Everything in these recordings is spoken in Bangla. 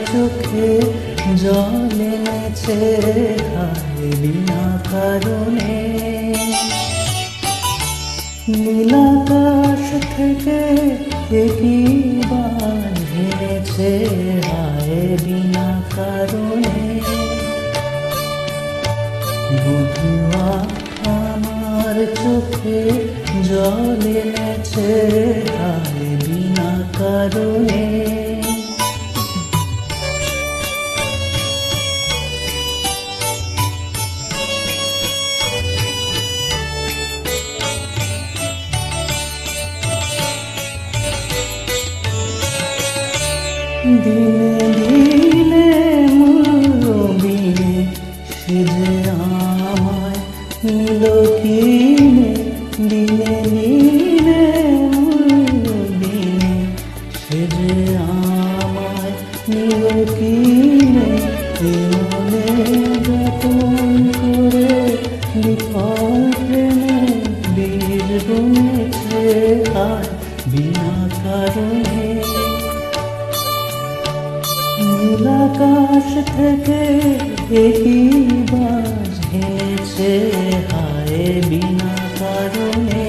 চোখে জল এনেছে হায় বিনা কারণে। নীলাকাশ থেকে একই বান হেরেছে হায় বিনা কারণে। বধুয়া আমার চোখে জল এনেছে হায় বিনা কারণে। দিনে দিনে মুরবিনে সেজে আমায় নিল কিনে। দিনে দিনে মুরবিনে সেজে আমায় নিল কিনে। মনে যতন করে বিফল প্রেমে বীর বুনেছে হায় বিনা কারণে। নীলাকাশ থেকে একই বাজ হেনেছে হায় বিনা কারণে।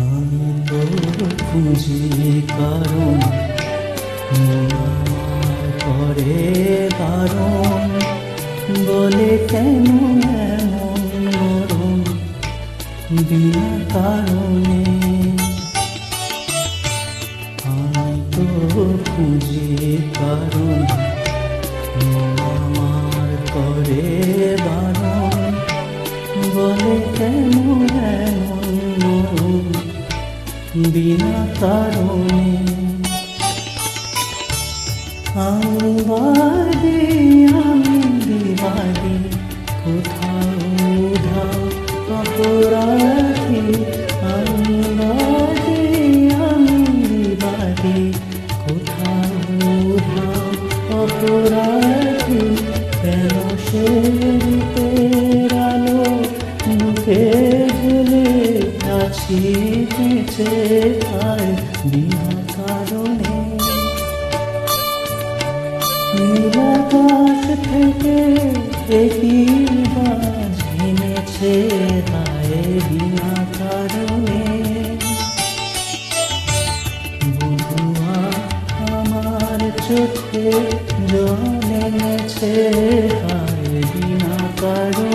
আমি তো খুঁজি কারণ আমার করে বারণ। বলে কেন এমন মরণ বিনা কারণে। আমি তো খুঁজি কারণ আমার করে বারণ। বলে কেন এমন মরণ বিনা কারণে। আমি বাদী আমি বিবাদী কোথাও উধাও অপরাধী। আমি বাদী আমি বিবাদী কোথাও উধাও অপরাধী। কেন সে রূপের আলো মুখে ঝুলে আছি বেঁচে হায় বিনা কারণে। নীলাকাশ থেকে একই বাজ হেনেছে হায় বিনা কারণে। বধুয়া আমার চোখে জল এনেছে হায় বিনা কারণে।